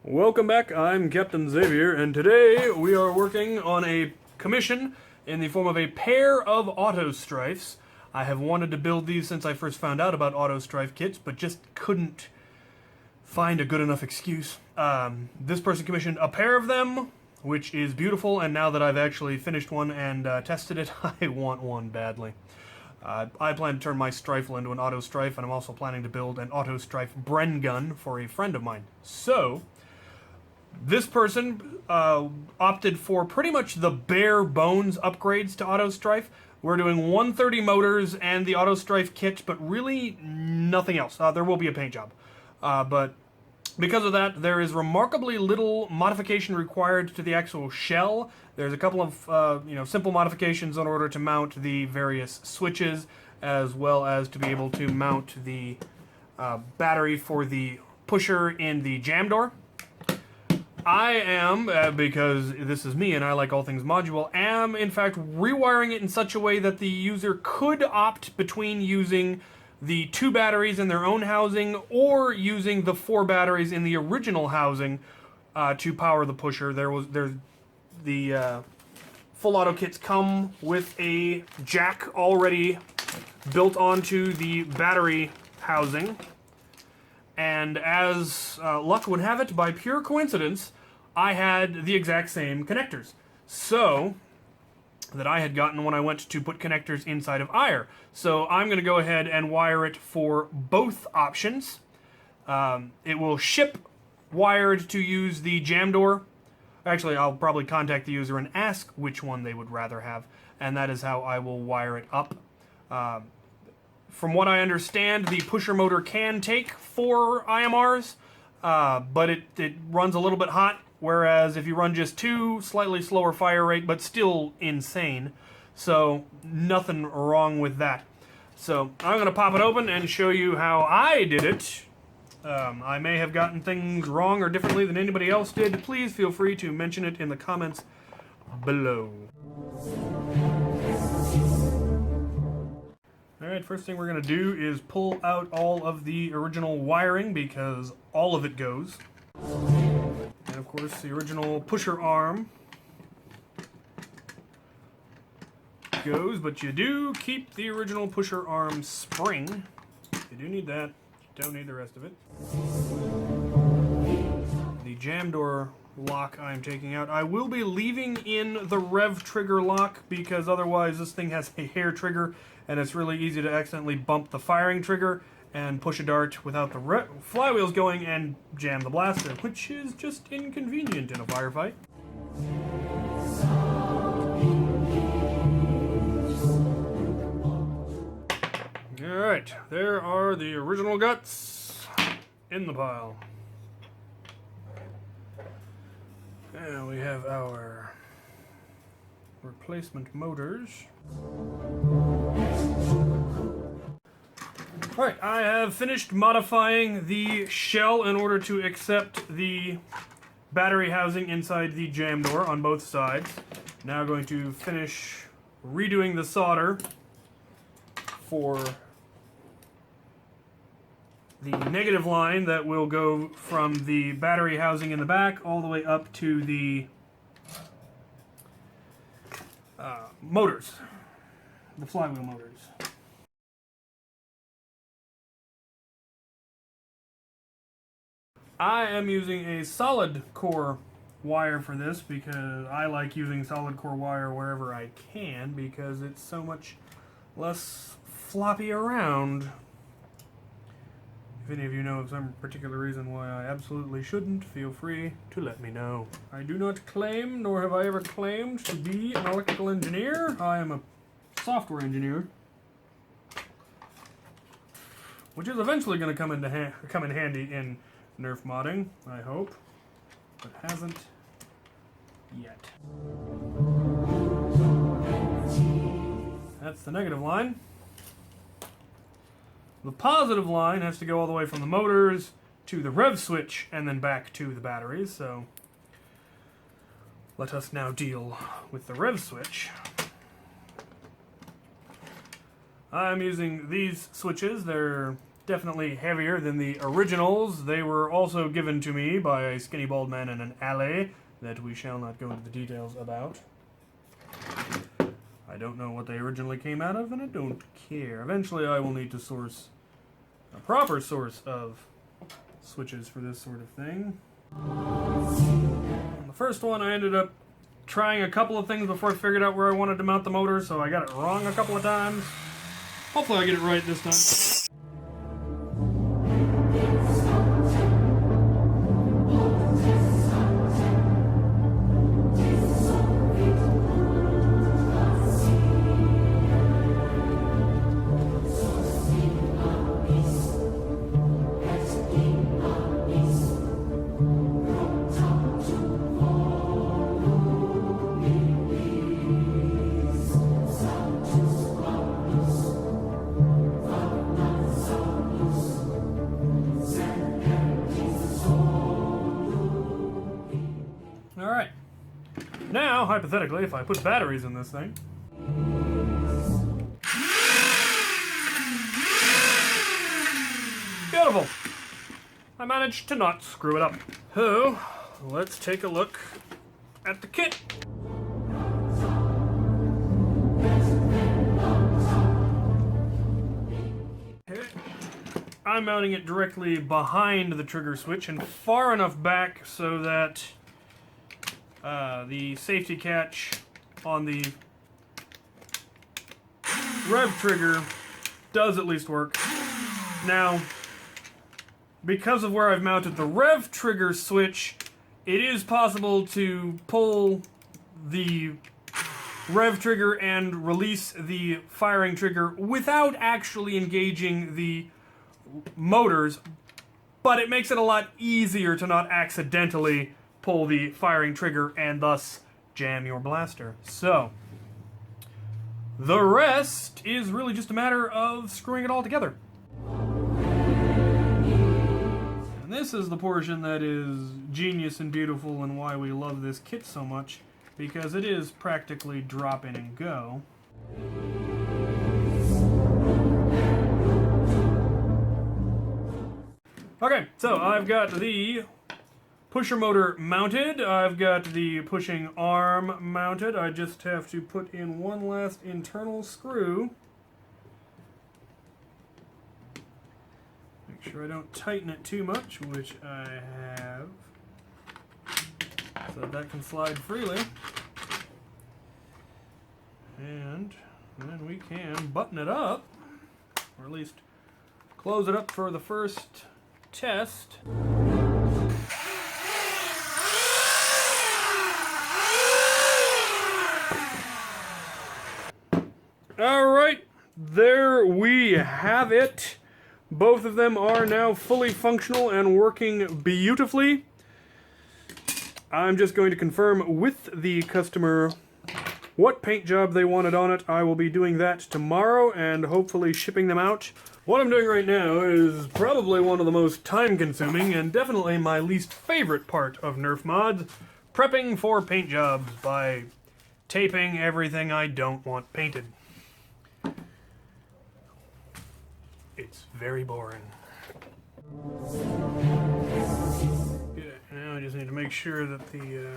Welcome back, I'm Captain Xavier, and today we are working on a commission in the form of a pair of Auto-Stryfes. I have wanted to build these since I first found out about Auto-Stryfe kits, but just couldn't find a good enough excuse. This person commissioned a pair of them, which is beautiful, and now that I've actually finished one and tested it, I want one badly. I plan to turn my Stryfle into an Auto-Stryfe, and I'm also planning to build an Auto-Stryfe Bren gun for a friend of mine. So, this person opted for pretty much the bare bones upgrades to Auto-Stryfe. We're doing 130 motors and the Auto-Stryfe kit, but really nothing else. There will be a paint job. But because of that, there is remarkably little modification required to the actual shell. There's a couple of simple modifications in order to mount the various switches, as well as to be able to mount the battery for the pusher in the jam door. I am, because this is me and I like all things module, am in fact rewiring it in such a way that the user could opt between using the 2 batteries in their own housing or using the 4 batteries in the original housing to power the pusher. The full auto kits come with a jack already built onto the battery housing. And as luck would have it, by pure coincidence, I had the exact same connectors. So, that I had gotten when I went to put connectors inside of IRE. So I'm going to go ahead and wire it for both options. It will ship wired to use the jam door. Actually, I'll probably contact the user and ask which one they would rather have, and that is how I will wire it up. From what I understand, the pusher motor can take 4 IMRs, but it runs a little bit hot, whereas if you run just 2, slightly slower fire rate, but still insane. So, nothing wrong with that. So, I'm going to pop it open and show you how I did it. I may have gotten things wrong or differently than anybody else did. Please feel free to mention it in the comments below. Alright, first thing we're going to do is pull out all of the original wiring, because all of it goes. And of course the original pusher arm goes, but you do keep the original pusher arm spring. You do need that, you don't need the rest of it. The jam door lock I'm taking out. I will be leaving in the rev trigger lock, because otherwise this thing has a hair trigger and it's really easy to accidentally bump the firing trigger and push a dart without the flywheels going and jam the blaster, which is just inconvenient in a firefight. Alright, there are the original guts in the pile. And we have our replacement motors. Alright, I have finished modifying the shell in order to accept the battery housing inside the jam door on both sides. Now going to finish redoing the solder for the negative line that will go from the battery housing in the back all the way up to the motors, the flywheel motors. I am using a solid core wire for this, because I like using solid core wire wherever I can, because it's so much less floppy around. If any of you know of some particular reason why I absolutely shouldn't, feel free to let me know. I do not claim, nor have I ever claimed, to be an electrical engineer. I am a software engineer, which is eventually going to come in handy in Nerf modding, I hope, but hasn't yet. That's the negative line. The positive line has to go all the way from the motors to the rev switch and then back to the batteries, so let us now deal with the rev switch. I'm using these switches. They're definitely heavier than the originals. They were also given to me by a skinny bald man in an alley that we shall not go into the details about. I don't know what they originally came out of, and I don't care. Eventually I will need to source a proper source of switches for this sort of thing. On the first one, I ended up trying a couple of things before I figured out where I wanted to mount the motor, so I got it wrong a couple of times. Hopefully I get it right this time. Alright. Now, hypothetically, if I put batteries in this thing... Beautiful! I managed to not screw it up. So, let's take a look at the kit. Okay. I'm mounting it directly behind the trigger switch and far enough back so that the safety catch on the rev trigger does at least work. Now, because of where I've mounted the rev trigger switch, it is possible to pull the rev trigger and release the firing trigger without actually engaging the motors, but it makes it a lot easier to not accidentally pull the firing trigger and thus jam your blaster. So, the rest is really just a matter of screwing it all together. And this is the portion that is genius and beautiful and why we love this kit so much, because it is practically drop in and go. Okay, so I've got the pusher motor mounted. I've got the pushing arm mounted. I just have to put in one last internal screw. Make sure I don't tighten it too much, which I have, so that can slide freely. And then we can button it up, or at least close it up for the first test. Alright, there we have it. Both of them are now fully functional and working beautifully. I'm just going to confirm with the customer what paint job they wanted on it. I will be doing that tomorrow and hopefully shipping them out. What I'm doing right now is probably one of the most time-consuming and definitely my least favorite part of Nerf mods, prepping for paint jobs by taping everything I don't want painted. It's very boring. Yeah, now I just need to make sure that the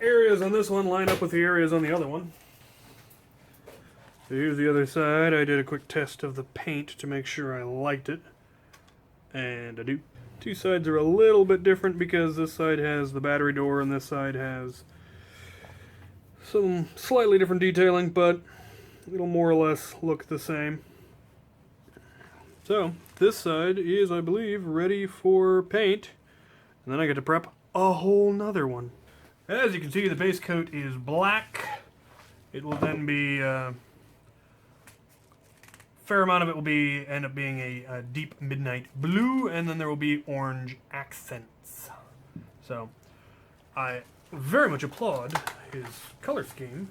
areas on this one line up with the areas on the other one. So here's the other side. I did a quick test of the paint to make sure I liked it. And I do. Two sides are a little bit different because this side has the battery door and this side has some slightly different detailing, but it'll more or less look the same. So, this side is, I believe, ready for paint. And then I get to prep a whole nother one. As you can see, the base coat is black. It will then be, fair amount of it will end up being a deep midnight blue, and then there will be orange accents. So, I very much applaud his color scheme.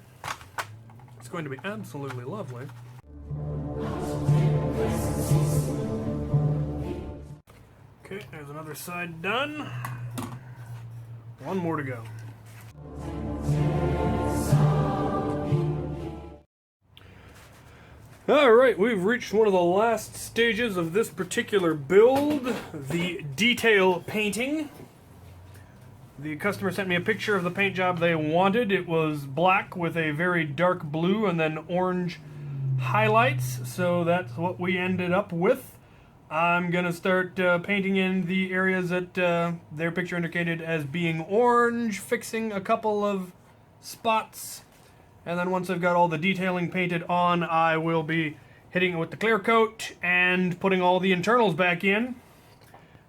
It's going to be absolutely lovely. Okay, there's another side done. One more to go. Alright, we've reached one of the last stages of this particular build, the detail painting. The customer sent me a picture of the paint job they wanted. It was black with a very dark blue and then orange highlights, so that's what we ended up with. I'm gonna start painting in the areas that their picture indicated as being orange, fixing a couple of spots. And then once I've got all the detailing painted on, I will be hitting it with the clear coat and putting all the internals back in.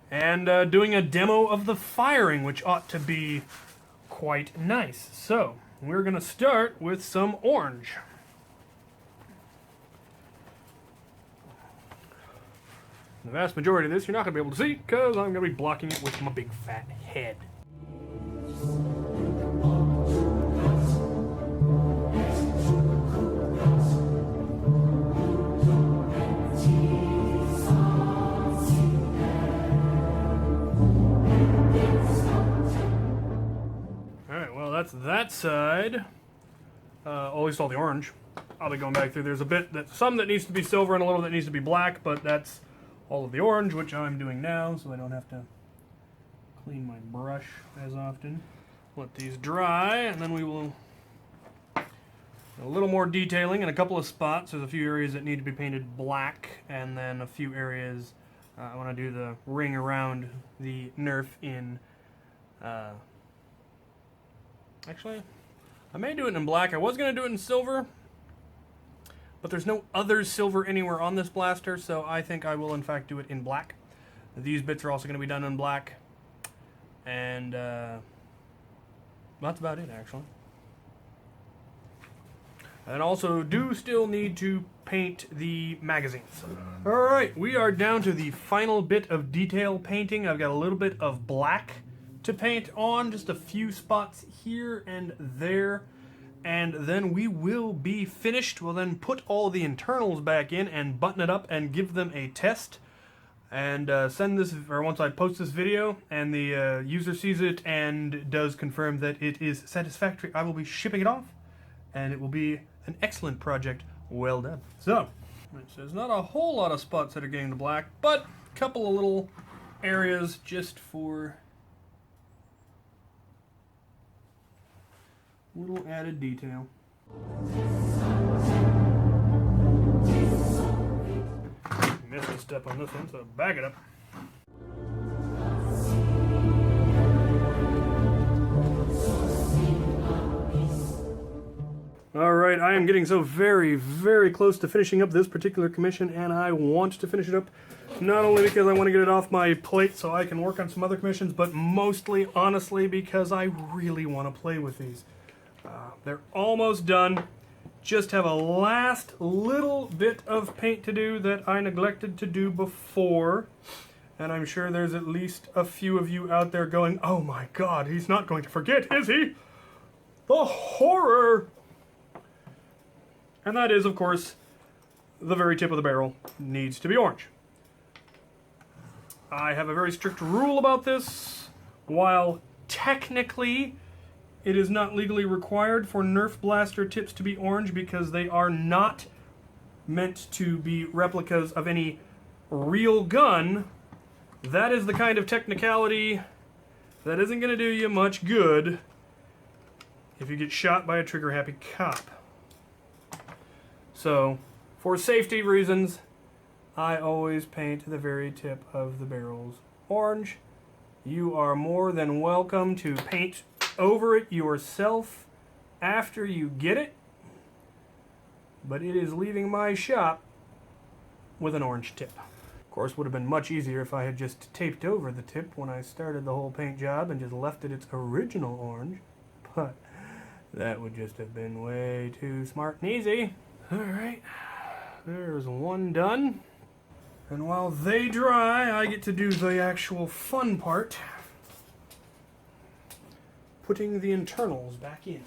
And doing a demo of the firing, which ought to be quite nice. So, we're going to start with some orange. The vast majority of this you're not going to be able to see, because I'm going to be blocking it with my big fat head. That's that side. At least all the orange. I'll be going back through. There's a bit some that needs to be silver and a little that needs to be black, but that's all of the orange, which I'm doing now, so I don't have to clean my brush as often. Let these dry, and then we will a little more detailing in a couple of spots. There's a few areas that need to be painted black, and then a few areas I want to do the ring around the Nerf in. Actually, I may do it in black. I was going to do it in silver, but there's no other silver anywhere on this blaster, so I think I will in fact do it in black. These bits are also going to be done in black, and that's about it actually. And also do still need to paint the magazines. Alright, we are down to the final bit of detail painting. I've got a little bit of black to paint on, just a few spots here and there, and then we will be finished. We'll then put all the internals back in and button it up and give them a test, and send this, or once I post this video and the user sees it and does confirm that it is satisfactory, I will be shipping it off, and it will be an excellent project. Well done. So, it says not a whole lot of spots that are getting to black, but a couple of little areas just for little added detail. Missed a step on this one, so back it up. Alright, I am getting so very, very close to finishing up this particular commission, and I want to finish it up not only because I want to get it off my plate so I can work on some other commissions, but mostly, honestly, because I really want to play with these. They're almost done. Just have a last little bit of paint to do that I neglected to do before. And I'm sure there's at least a few of you out there going, oh my god, he's not going to forget, is he? The horror! And that is, of course, the very tip of the barrel needs to be orange. I have a very strict rule about this. While technically it is not legally required for Nerf blaster tips to be orange because they are not meant to be replicas of any real gun, that is the kind of technicality that isn't going to do you much good if you get shot by a trigger-happy cop. So, for safety reasons, I always paint the very tip of the barrels orange. You are more than welcome to paint over it yourself after you get it, but it is leaving my shop with an orange tip. Of course, it would have been much easier if I had just taped over the tip when I started the whole paint job and just left it its original orange, but that would just have been way too smart and easy. Alright, there's one done, and while they dry, I get to do the actual fun part, putting the internals back in.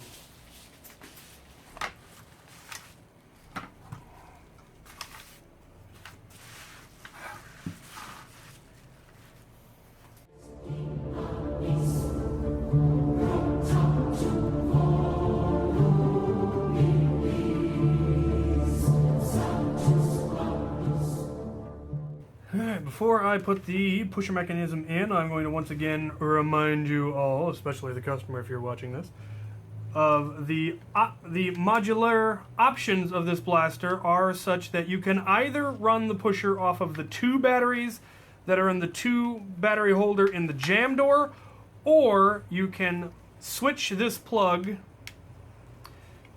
before I put the pusher mechanism in, I'm going to once again remind you all, especially the customer if you're watching this, of the modular options of this blaster are such that you can either run the pusher off of the 2 batteries that are in the 2 battery holder in the jam door, or you can switch this plug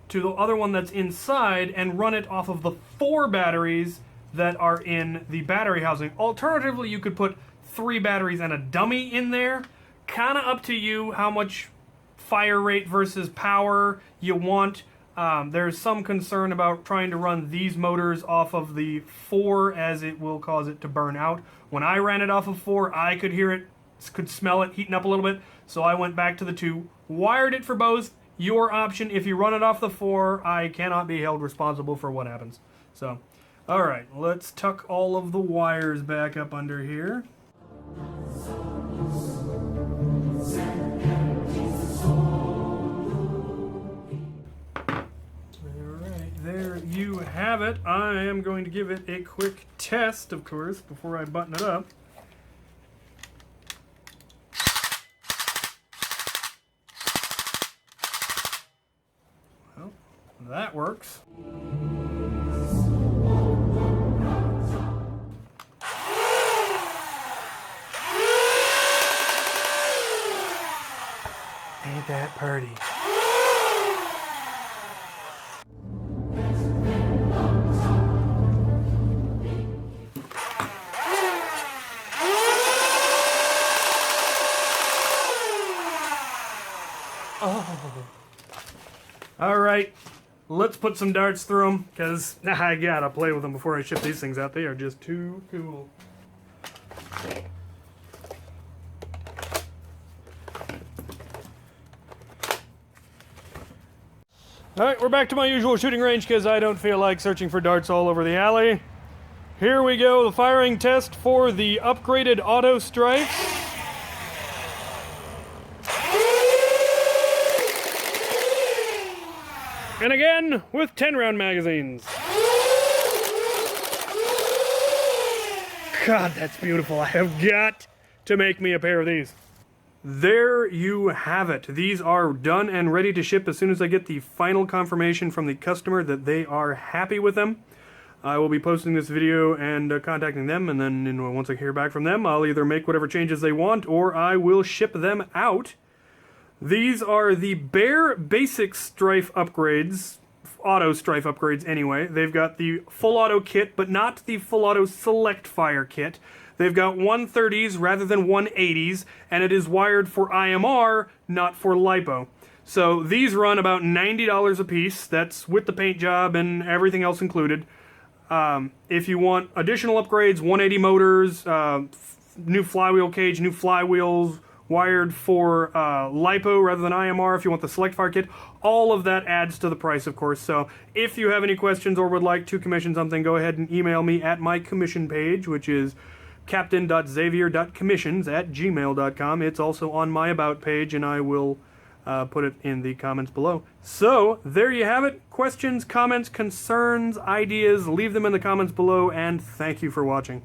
to the other one that's inside and run it off of the 4 batteries that are in the battery housing. Alternatively, you could put 3 batteries and a dummy in there. Kind of up to you how much fire rate versus power you want. There's some concern about trying to run these motors off of the 4 as it will cause it to burn out. When I ran it off of 4, I could hear it, could smell it heating up a little bit, so I went back to the 2, wired it for both. Your option. If you run it off the 4, I cannot be held responsible for what happens. So, alright, let's tuck all of the wires back up under here. There you have it. I am going to give it a quick test, of course, before I button it up. Well, that works. Ain't that pretty? Oh. Alright, let's put some darts through them, because I gotta play with them before I ship these things out. They are just too cool. Alright, we're back to my usual shooting range, because I don't feel like searching for darts all over the alley. Here we go, the firing test for the upgraded Auto-Stryfes. And again, with 10-round magazines. God, that's beautiful. I have got to make me a pair of these. There you have it. These are done and ready to ship as soon as I get the final confirmation from the customer that they are happy with them. I will be posting this video and contacting them, and then once I hear back from them, I'll either make whatever changes they want or I will ship them out. These are the bare basic Stryfe upgrades, Auto-Stryfe upgrades anyway. They've got the full auto kit, but not the full auto select fire kit. They've got 130s rather than 180s, and it is wired for IMR, not for LiPo. So these run about $90 a piece. That's with the paint job and everything else included. If you want additional upgrades, 180 motors, new flywheel cage, new flywheels, wired for LiPo rather than IMR if you want the select fire kit. All of that adds to the price, of course. So if you have any questions or would like to commission something, go ahead and email me at my commission page, which is captain.xavier.commissions@gmail.com. It's also on my About page, and I will put it in the comments below. So there you have it. Questions, comments, concerns, ideas, leave them in the comments below, and thank you for watching.